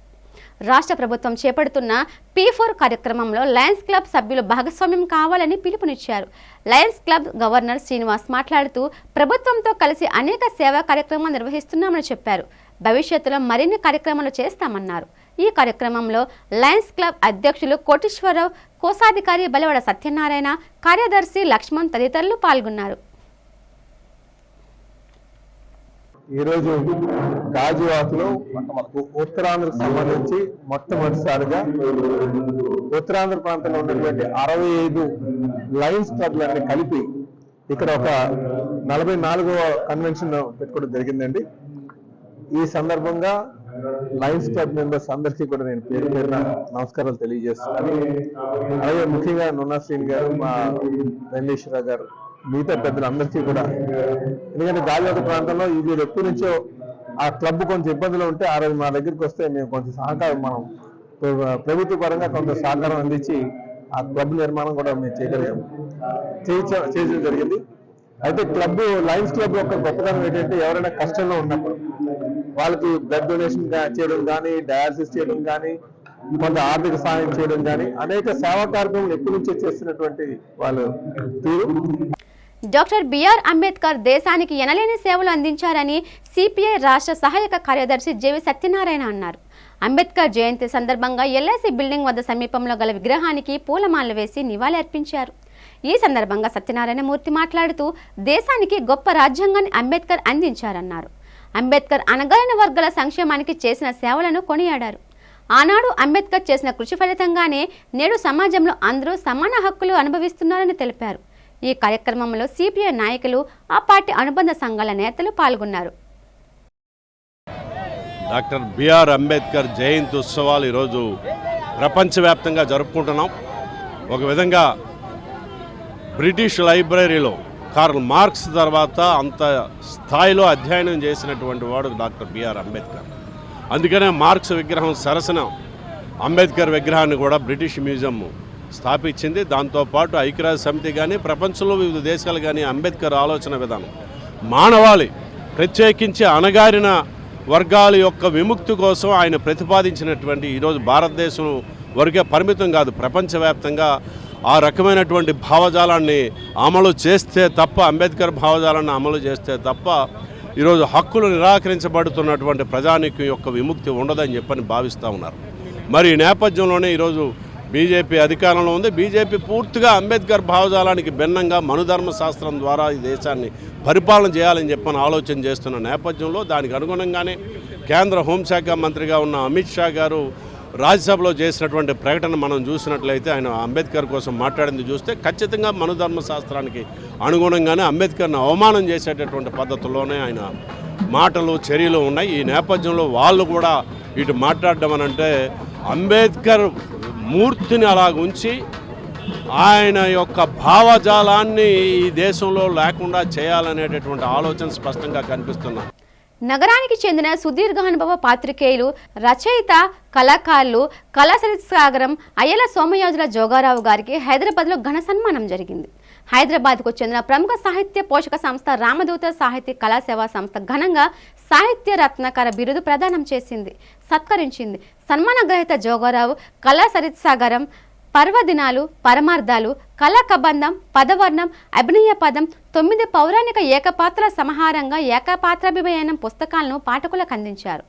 రాష్ట్ర ప్రభుత్వం చేపడుతున్న P4 కార్యక్రమంలో లయన్స్ క్లబ్ సభ్యులు భాగస్వామ్యం కావాలని పిలుపునిచ్చారు. లయన్స్ క్లబ్ గవర్నర్ శ్రీనివాస్ మాట్లాడుతూ ప్రభుత్వంతో కలిసి అనేక సేవా కార్యక్రమాలు నిర్వహిస్తున్నామని చెప్పారు. భవిష్యత్తులో మరిన్ని కార్యక్రమాలు చేస్తామన్నారు. ఈ కార్యక్రమంలో లయన్స్ క్లబ్ అధ్యక్షులు కోటేశ్వరరావు, కోశాధికారి బలవడ సత్యనారాయణ, కార్యదర్శి లక్ష్మణ్ తదితరులు పాల్గొన్నారు. ఈరోజు గాజువాకలో మనకు ఉత్తరాంధ్రకు సంబంధించి మొట్టమొదటిసారిగా ఉత్తరాంధ్ర ప్రాంతంలో ఉన్నటువంటి 65 లయన్స్ క్లబ్లన్నీ కలిపి ఇక్కడ ఒక 44వ కన్వెన్షన్ పెట్టుకోవడం జరిగిందండి. ఈ సందర్భంగా లయన్స్ క్లబ్ మెంబర్స్ అందరికీ కూడా నేను పేరు పేరున నమస్కారాలు తెలియజేస్తున్నాను. అలాగే ముఖ్యంగా నున్నా శ్రీని గారు, మా వెంకటేశ్వరరావు గారు, మిగతా పెద్దలందరికీ కూడా, ఎందుకంటే గాలివాక ప్రాంతంలో వీళ్ళు ఎప్పటి నుంచో ఆ క్లబ్ కొంచెం ఇబ్బందులు ఉంటే ఆ రోజు మా దగ్గరికి వస్తే మేము కొంచెం సహకారం, మనం ప్రభుత్వ పరంగా కొంత సహకారం అందించి ఆ క్లబ్ నిర్మాణం కూడా మేము చేయడం జరిగింది. అయితే క్లబ్, లయన్స్ క్లబ్ యొక్క గొప్పతనం ఏంటంటే ఎవరైనా కష్టంలో ఉన్నప్పుడు వాళ్ళకి బ్లడ్ డొనేషన్ చేయడం కానీ, డయాలసిస్ చేయడం కానీ, కొంత ఆర్థిక సహాయం చేయడం కానీ అనేక సేవా కార్యక్రమాలు ఎప్పటి నుంచో చేస్తున్నటువంటి వాళ్ళు తీరు. డాక్టర్ బిఆర్ అంబేద్కర్ దేశానికి ఎనలేని సేవలు అందించారని సిపిఐ రాష్ట్ర సహాయక కార్యదర్శి జేవి సత్యనారాయణ అన్నారు. అంబేద్కర్ జయంతి సందర్భంగా ఎల్ఐసి బిల్డింగ్ వద్ద సమీపంలో గల విగ్రహానికి పూలమాలలు వేసి నివాళి అర్పించారు. ఈ సందర్భంగా సత్యనారాయణ మూర్తి మాట్లాడుతూ దేశానికి గొప్ప రాజ్యాంగాన్ని అంబేద్కర్ అందించారన్నారు. అంబేద్కర్ అణగారిన వర్గాల సంక్షేమానికి చేసిన సేవలను కొనియాడారు. ఆనాడు అంబేద్కర్ చేసిన కృషి ఫలితంగానే నేడు సమాజంలో అందరూ సమాన హక్కులు అనుభవిస్తున్నారని తెలిపారు. ఈ కార్యక్రమంలో సిపిఐ నాయకులు, ఆ పార్టీ అనుబంధ సంఘాల నేతలు పాల్గొన్నారు. డాక్టర్ బిఆర్ అంబేద్కర్ జయంతి ఉత్సవాలు ఈరోజు ప్రపంచవ్యాప్తంగా జరుపుకుంటున్నాం. ఒక విధంగా బ్రిటిష్ లైబ్రరీలో కార్ల్ మార్క్స్ తర్వాత అంత స్థాయిలో అధ్యయనం చేసినటువంటి వాడు డాక్టర్ బిఆర్ అంబేద్కర్. అందుకనే మార్క్స్ విగ్రహం సరసన అంబేద్కర్ విగ్రహాన్ని కూడా బ్రిటిష్ మ్యూజియం స్థాపించింది. దాంతోపాటు ఐక్యరాజ్య సమితి కానీ, ప్రపంచంలో వివిధ దేశాలు కానీ అంబేద్కర్ ఆలోచన విధానం మానవాళి, ప్రత్యేకించి అణగారిన వర్గాల యొక్క విముక్తి కోసం ఆయన ప్రతిపాదించినటువంటి, ఈరోజు భారతదేశం వరకే పరిమితం కాదు, ప్రపంచవ్యాప్తంగా ఆ రకమైనటువంటి భావజాలాన్ని అమలు చేస్తే తప్ప, అంబేద్కర్ భావజాలాన్ని అమలు చేస్తే తప్ప ఈరోజు హక్కులు నిరాకరించబడుతున్నటువంటి ప్రజానీకం యొక్క విముక్తి ఉండదని చెప్పని భావిస్తూ ఉన్నారు. మరి ఈ నేపథ్యంలోనే ఈరోజు బీజేపీ అధికారంలో ఉంది. బీజేపీ పూర్తిగా అంబేద్కర్ భావజాలానికి భిన్నంగా మనుధర్మ శాస్త్రం ద్వారా ఈ దేశాన్ని పరిపాలన చేయాలని చెప్పని ఆలోచన చేస్తున్న నేపథ్యంలో దానికి అనుగుణంగానే కేంద్ర హోంశాఖ మంత్రిగా ఉన్న అమిత్ షా గారు రాజ్యసభలో చేసినటువంటి ప్రకటన మనం చూసినట్లయితే, ఆయన అంబేద్కర్ కోసం మాట్లాడింది చూస్తే ఖచ్చితంగా మనుధర్మ శాస్త్రానికి అనుగుణంగానే అంబేద్కర్ని అవమానం చేసేటటువంటి పద్ధతుల్లోనే ఆయన మాటలు, చర్యలు ఉన్నాయి. ఈ నేపథ్యంలో వాళ్ళు కూడా ఇటు మాట్లాడడం అని అంటే అంబేద్కర్ మూర్తిని అలాగుంచి ఆయన యొక్క భావజాలాన్ని ఈ దేశంలో లేకుండా చేయాలనేటటువంటి ఆలోచన స్పష్టంగా కనిపిస్తున్నాయి. నగరానికి చెందిన సుదీర్ఘ అనుభవ పాత్రికేయులు, రచయిత, కళాకారులు కళాసరిత్ సాగరం అయ్యల సోమయాజుల జోగారావు గారికి హైదరాబాద్లో ఘన సన్మానం జరిగింది. హైదరాబాద్కు చెందిన ప్రముఖ సాహిత్య పోషక సంస్థ రామదూత సాహితీ కళాసేవా సంస్థ ఘనంగా సాహిత్య రత్నకర బిరుదు ప్రదానం చేసింది, సత్కరించింది. సన్మాన గ్రహీత జోగారావు కళాసరిత్ సాగరం, పర్వదినాలు, పరమార్థాలు, కళా కబంధం, పదవర్ణం, అభినయ పదం, 9 పౌరాణిక ఏకపాత్ర సమాహారంగా ఏకపాత్రాభినయనం పుస్తకాలను పాఠకులకు అందించారు.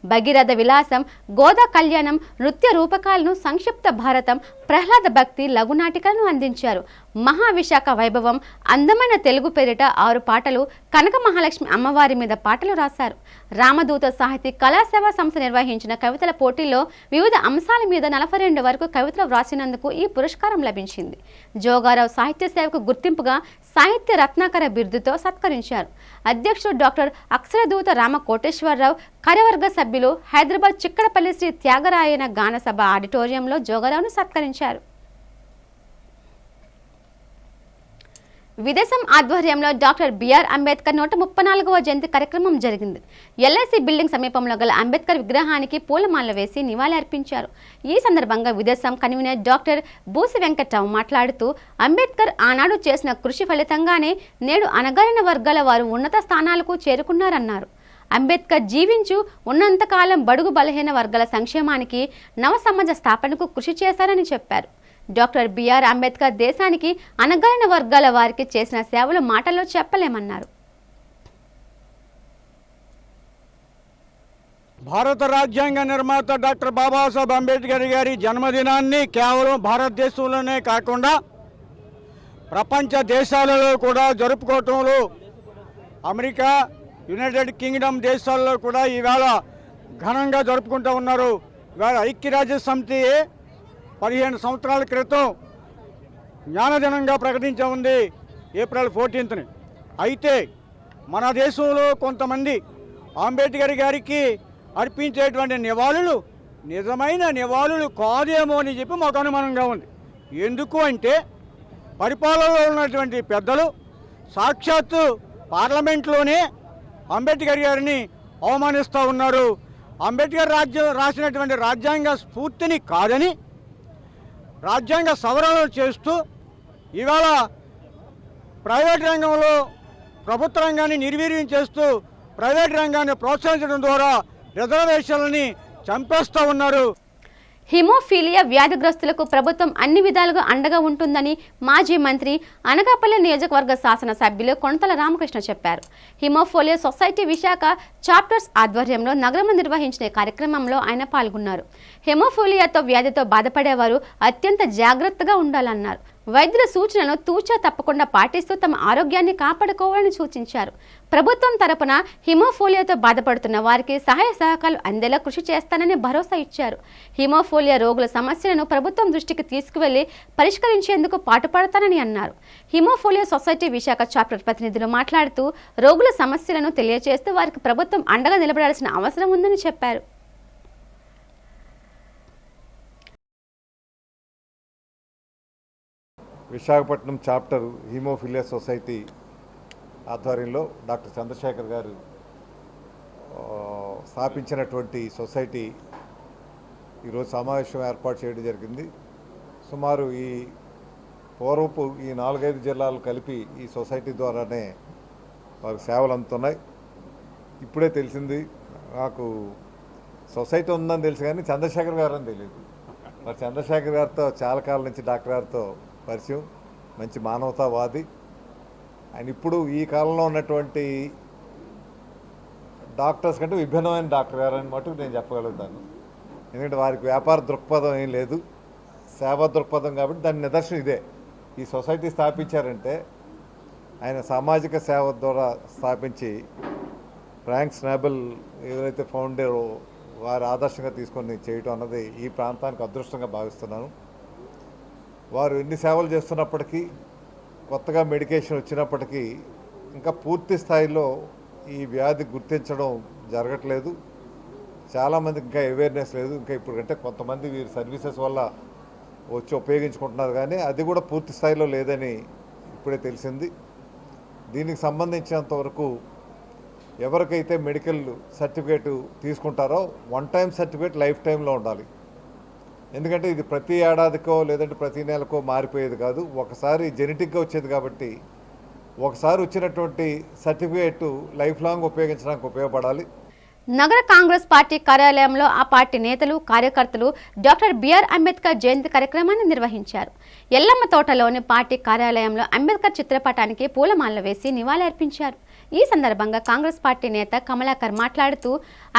భగీరథ విలాసం, గోదా కళ్యాణం, నృత్య రూపకాలను, సంక్షిప్త భారతం, ప్రహ్లాద భక్తి లఘునాటికలను అందించారు. మహావిశాఖ వైభవం, అందమైన తెలుగు పేరిట 6 పాటలు, కనక మహాలక్ష్మి అమ్మవారి మీద పాటలు రాశారు. రామదూత సాహితీ కళాసేవా సంస్థ నిర్వహించిన కవితల పోటీలో వివిధ అంశాల మీద 42 వరకు కవితలు వ్రాసినందుకు ఈ పురస్కారం లభించింది. జోగారావు సాహిత్య సేవకు గుర్తింపుగా సాహిత్య రత్నాకర బిరుదుతో సత్కరించారు. అధ్యక్షుడు డాక్టర్ అక్షరదూత రామ కోటేశ్వరరావు, కార్యవర్గ సభ్యులు హైదరాబాద్ చిక్కడపల్లి శ్రీ త్యాగరాయన గానసభ ఆడిటోరియంలో జోగారావును సత్కరించారు. విదేశం ఆధ్వర్యంలో డాక్టర్ బిఆర్ అంబేద్కర్ 134వ జయంతి కార్యక్రమం జరిగింది. ఎల్ఐసి బిల్డింగ్ సమీపంలో గల అంబేద్కర్ విగ్రహానికి పూలమాల వేసి నివాళి అర్పించారు. ఈ సందర్భంగా విదేశం కన్వీనర్ డాక్టర్ బూసి వెంకట్రావు మాట్లాడుతూ, అంబేద్కర్ ఆనాడు చేసిన కృషి ఫలితంగానే నేడు అణగారిన వర్గాల వారు ఉన్నత స్థానాలకు చేరుకున్నారన్నారు. అంబేద్కర్ జీవించు ఉన్నంతకాలం బడుగు బలహీన వర్గాల సంక్షేమానికి నవ సమాజ స్థాపనకు కృషి చేశారని చెప్పారు. డాక్టర్ బిఆర్ అంబేద్కర్ దేశానికి అణగారిన వర్గాల వారికి చేసిన సేవలు మాటల్లో చెప్పలేమన్నారు. భారత రాజ్యాంగ నిర్మాత డాక్టర్ బాబాసాహెబ్ అంబేద్కర్ గారి జన్మదినాన్ని కేవలం భారతదేశంలోనే కాకుండా ప్రపంచ దేశాలలో కూడా జరుపుకోవటంలో అమెరికా, యునైటెడ్ కింగ్డమ్ దేశాల్లో కూడా ఈవేళ ఘనంగా జరుపుకుంటూ ఉన్నారు. ఇవాళ ఐక్యరాజ్య సమితి 15 సంవత్సరాల క్రితం జ్ఞానదినంగా ప్రకటించ ఉంది ఏప్రిల్ 14th. అయితే మన దేశంలో కొంతమంది అంబేద్కర్ గారికి అర్పించేటువంటి నివాళులు నిజమైన నివాళులు కాదేమో అని చెప్పి మాకు అనుమానంగా ఉంది. ఎందుకు అంటే పరిపాలనలో ఉన్నటువంటి పెద్దలు సాక్షాత్తు పార్లమెంట్లోనే అంబేద్కర్ గారిని అవమానిస్తూ ఉన్నారు. అంబేద్కర్ రాసినటువంటి రాజ్యాంగ స్ఫూర్తిని కాదని రాజ్యాంగ సవరణలు చేస్తూ ఇవాళ ప్రైవేట్ రంగంలో ప్రభుత్వ రంగాన్ని నిర్వీర్యం చేస్తూ ప్రైవేట్ రంగాన్ని ప్రోత్సహించడం ద్వారా రిజర్వేషన్లని చంపేస్తూ ఉన్నారు. హిమోఫీలియా వ్యాధిగ్రస్తులకు ప్రభుత్వం అన్ని విధాలుగా అండగా ఉంటుందని మాజీ మంత్రి అనకాపల్లి నియోజకవర్గ శాసన సభ్యులు కొణతల రామకృష్ణ చెప్పారు. హిమోఫీలియా సొసైటీ విశాఖ చాప్టర్స్ ఆధ్వర్యంలో నగరంలో నిర్వహించిన కార్యక్రమంలో ఆయన పాల్గొన్నారు. హిమోఫీలియాతో వ్యాధితో బాధపడేవారు అత్యంత జాగ్రత్తగా ఉండాలన్నారు. వైద్యుల సూచనలను తూచా తప్పకుండా పాటిస్తూ తమ ఆరోగ్యాన్ని కాపాడుకోవాలని సూచించారు. ప్రభుత్వం తరపున హిమోఫీలియాతో బాధపడుతున్న వారికి సహాయ సహకారాలు అందేలా కృషి చేస్తానని భరోసా ఇచ్చారు. హిమోఫీలియా రోగుల సమస్యలను ప్రభుత్వం దృష్టికి తీసుకువెళ్లి పరిష్కరించేందుకు పాటుపడతానని అన్నారు. హిమోఫీలియా సొసైటీ విశాఖ చాప్టర్ ప్రతినిధులు మాట్లాడుతూ రోగుల సమస్యలను తెలియజేస్తూ వారికి ప్రభుత్వం అండగా నిలబడాల్సిన అవసరం ఉందని చెప్పారు. విశాఖపట్నం చాప్టర్ హిమోఫీలియా సొసైటీ ఆధ్వర్యంలో డాక్టర్ చంద్రశేఖర్ గారు స్థాపించినటువంటి సొసైటీ ఈరోజు సమావేశం ఏర్పాటు చేయడం జరిగింది. సుమారు ఈ పూర్వపు ఈ 4-5 జిల్లాలు కలిపి ఈ సొసైటీ ద్వారానే వారికి సేవలు అందుతున్నాయి. ఇప్పుడే తెలిసింది, నాకు సొసైటీ ఉందని తెలుసు కానీ చంద్రశేఖర్ గారు అని తెలియదు. మరి చంద్రశేఖర్ గారితో చాలా కాలం నుంచి డాక్టర్ గారితో పరిచయం, మంచి మానవతావాది. ఆయన ఇప్పుడు ఈ కాలంలో ఉన్నటువంటి డాక్టర్స్ కంటే విభిన్నమైన డాక్టర్ గారు అని మటుకు నేను చెప్పగలుగుతాను. ఎందుకంటే వారికి వ్యాపార దృక్పథం ఏం లేదు, సేవా దృక్పథం. కాబట్టి దాని నిదర్శనం ఇదే. ఈ సొసైటీ స్థాపించారంటే ఆయన సామాజిక సేవ ద్వారా స్థాపించి ఫ్రాంక్ స్నాబెల్ ఎవరైతే ఫౌండరో వారి ఆదర్శంగా తీసుకొని చేయటం అన్నది ఈ ప్రాంతానికి అదృష్టంగా భావిస్తున్నాను. వారు ఎన్ని సేవలు చేస్తున్నప్పటికీ, కొత్తగా మెడికేషన్ వచ్చినప్పటికీ ఇంకా పూర్తి స్థాయిలో ఈ వ్యాధి గుర్తించడం జరగట్లేదు. చాలామందికి ఇంకా అవేర్నెస్ లేదు. ఇంకా ఇప్పుడు అంటే కొంతమంది వీరి సర్వీసెస్ వల్ల వచ్చి ఉపయోగించుకుంటున్నారు, కానీ అది కూడా పూర్తి స్థాయిలో లేదని ఇప్పుడే తెలిసింది. దీనికి సంబంధించినంత వరకు ఎవరికైతే మెడికల్ సర్టిఫికేట్ తీసుకుంటారో 1 టైం సర్టిఫికేట్ లైఫ్ టైంలో ఉండాలి. ఎందుకంటే ఇది ప్రతి ఏడాదికో లేదంటే ప్రతి నెలకో మారిపోయేది కాదు, ఒకసారి జెనెటిక్గా వచ్చేది. కాబట్టి ఒకసారి వచ్చినటువంటి సర్టిఫికేట్ లైఫ్ లాంగ్ ఉపయోగించడానికి ఉపయోగపడాలి. నగర కాంగ్రెస్ పార్టీ కార్యాలయంలో ఆ పార్టీ నేతలు, కార్యకర్తలు డాక్టర్ బిఆర్ అంబేద్కర్ జయంతి కార్యక్రమాన్ని నిర్వహించారు. ఎల్లమ్మ తోటలోని పార్టీ కార్యాలయంలో అంబేద్కర్ చిత్రపటానికి పూలమాలలు వేసి నివాళులర్పించారు. ఈ సందర్భంగా కాంగ్రెస్ పార్టీ నేత కమలాకర్ మాట్లాడుతూ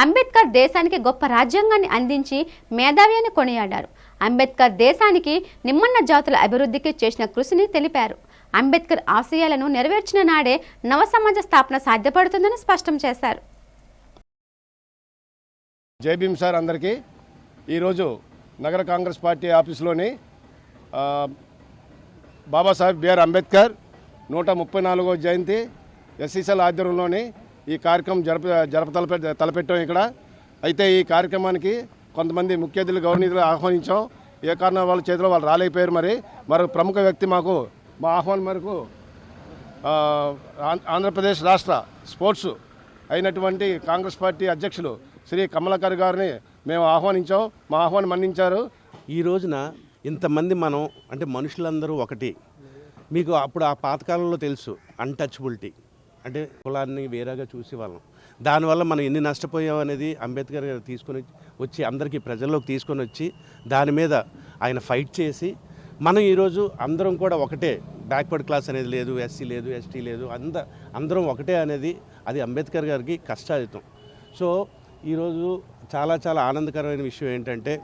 అంబేద్కర్ దేశానికి గొప్ప రాజ్యాంగాన్ని అందించి మేధావి అని కొనియాడారు. అంబేద్కర్ దేశానికి నిమ్మన్న జాతుల అభివృద్ధికి చేసిన కృషిని తెలిపారు. అంబేద్కర్ ఆశయాలను నెరవేర్చిన నాడే నవ సమాజ స్థాపన సాధ్యపడుతుందని స్పష్టం చేశారు. జై భీమ్ సార్ అందరికీ. ఈరోజు నగర కాంగ్రెస్ పార్టీ ఆఫీసులోని బాబాసాహెబ్ బిఆర్ అంబేద్కర్ 134వ జయంతి ఎస్సీసీఎల్ ఆధ్వర్యంలోని ఈ కార్యక్రమం తలపెట్టాం ఇక్కడ. అయితే ఈ కార్యక్రమానికి కొంతమంది ముఖ్య అతిథులు, గౌరవనీయులు ఆహ్వానించాం. ఏ కారణం వాళ్ళ చేతిలో వాళ్ళు రాలేకపోయారు. మరొక ప్రముఖ వ్యక్తి మా ఆహ్వానం మేరకు ఆంధ్రప్రదేశ్ రాష్ట్ర స్పోర్ట్స్ అయినటువంటి కాంగ్రెస్ పార్టీ అధ్యక్షులు శ్రీ కమలాకర్ గారిని మేము ఆహ్వానించాం. మా ఆహ్వానం మన్నించారు. ఈ రోజున ఇంతమంది మనం అంటే మనుషులందరూ ఒకటి. మీకు అప్పుడు ఆ పాతకాలంలో తెలుసు అన్టచబిలిటీ అంటే కులాన్ని వేరేగా చూసేవాళ్ళం. దానివల్ల మనం ఎన్ని నష్టపోయాం అనేది అంబేద్కర్ గారు తీసుకొని వచ్చి అందరికీ ప్రజల్లోకి తీసుకొని వచ్చి దాని మీద ఆయన ఫైట్ చేసి మనం ఈరోజు అందరం కూడా ఒకటే, బ్యాక్వర్డ్ క్లాస్ అనేది లేదు, ఎస్సీ లేదు, ఎస్టీ లేదు, అందరం ఒకటే అనేది అది అంబేద్కర్ గారికి కష్టాజితం. సో ఈరోజు చాలా చాలా ఆనందకరమైన విషయం ఏంటంటే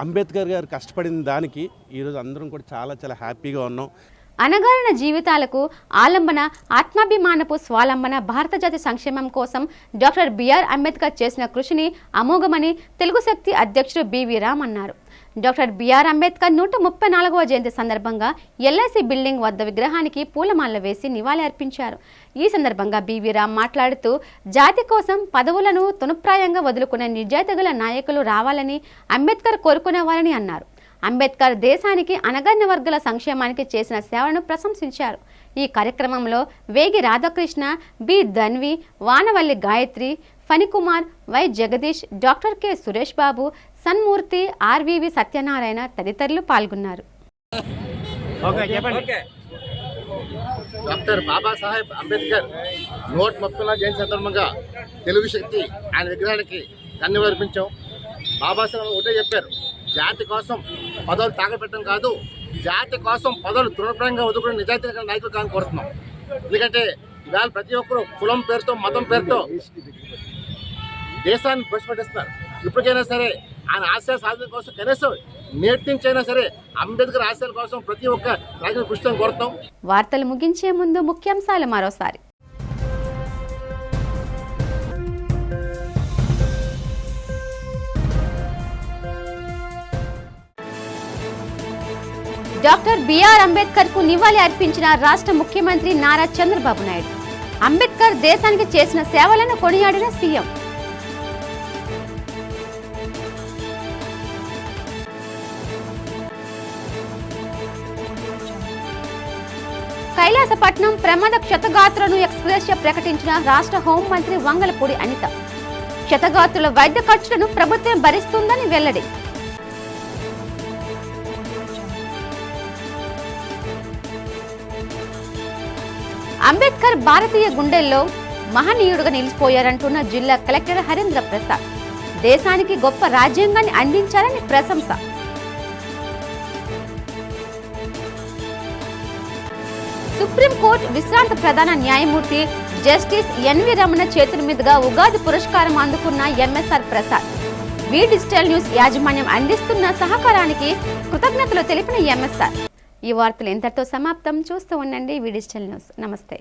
అంబేద్కర్ గారు కష్టపడిన దానికి ఈరోజు అందరం కూడా చాలా చాలా హ్యాపీగా ఉన్నాం. అనగారిన జీవితాలకు ఆలంబన, ఆత్మాభిమానపు స్వాలంబన భారత జాతి సంక్షేమం కోసం డాక్టర్ బిఆర్ అంబేద్కర్ చేసిన కృషిని అమోఘమని తెలుగు శక్తి అధ్యక్షుడు బివి రామ్ అన్నారు. డాక్టర్ బిఆర్ అంబేద్కర్ 134వ జయంతి సందర్భంగా ఎల్ఐసి బిల్డింగ్ వద్ద విగ్రహానికి పూలమాల వేసి నివాళి అర్పించారు. ఈ సందర్భంగా బివి రామ్ మాట్లాడుతూ జాతి కోసం పదవులను తునుప్రాయంగా వదులుకునే నిజాయితీగల నాయకులు రావాలని అంబేద్కర్ కోరుకునేవారని అన్నారు. అంబేద్కర్ దేశానికి అనగారిన వర్గాల సంక్షేమానికి చేసిన సేవలను ప్రశంసించారు. ఈ కార్యక్రమంలో Vegi Radhakrishna, B Dhanvi, Vanavalli Gayatri, Phanikumar, Y Jagadish, doctor K Suresh Babu, Sanmurthy, RVV Satyanarayana తదితరులు పాల్గొన్నారు. డాక్టర్ బాబాసాహెబ్ అంబేద్కర్ 134వ జయంతి సందర్భంగా తెలుగు శక్తి ఆయన విగ్రహానికి ధన్యవార్పించాం. బాబాసాహెబ్ ఒకటే చెప్పారు, జాతి కోసం పదవులు తాగపెట్టడం కాదు, జాతి కోసం పదవులు తృణప్రాయంగా వదులుకునే నిజాయితీ నాయకులు కానీ కోరుతున్నాం. ఎందుకంటే ఇవాళ ప్రతి ఒక్కరు కులం పేరుతో, మతం పేరుతో దేశాన్ని ప్రశ్నిస్తున్నారు. ఇప్పటికైనా సరే ఆయన ఆశయ సాధన కోసం కనీసం నేటి నుంచైనా సరే అంబేద్కర్ ఆశయాల కోసం ప్రతి ఒక్క నాయకులు కృషి కోరుతాం. వార్తలు ముగించే ముందు ముఖ్యాంశాలు మరోసారి. డాక్టర్ బిఆర్ అంబేద్కర్ కు నివాళి అర్పించిన రాష్ట్ర ముఖ్యమంత్రి నారా చంద్రబాబు నాయుడు. అంబేద్కర్ దేశానికి చేసిన సేవలను కొనియాడిన సీఎం. కైలాసపట్నం ప్రమాద క్షతగాత్రులను ఎక్స్‌గ్రేషియా ప్రకటించిన రాష్ట్ర హోంమంత్రి వంగలపూడి అనిత. క్షతగాత్రుల వైద్య ఖర్చులను ప్రభుత్వం భరిస్తుందని వెల్లడి. అంబేద్కర్ భారతీయ గుండెల్లో మహనీయుడుగా నిలిచిపోయారంటున్న జిల్లా కలెక్టర్ హరీంద్ర ప్రసాద్. దేశానికి గొప్ప రాజ్యాంగాన్ని అందించారని ప్రశంస. సుప్రీంకోర్టు విశ్రాంత ప్రధాన న్యాయమూర్తి జస్టిస్ ఎన్వి రమణ చేతుల మీదుగా ఉగాది పురస్కారం అందుకున్న ఎంఎస్ఆర్ ప్రసాద్. వి డిజిటల్ న్యూస్ యాజమాన్యం అందిస్తున్న సహకారానికి కృతజ్ఞతలు తెలిపిన ఎంఎస్ఆర్. ఈ వార్తలు ఇంతటితో సమాప్తం. చూస్తూ ఉండండి వి డిజిటల్ న్యూస్. నమస్తే.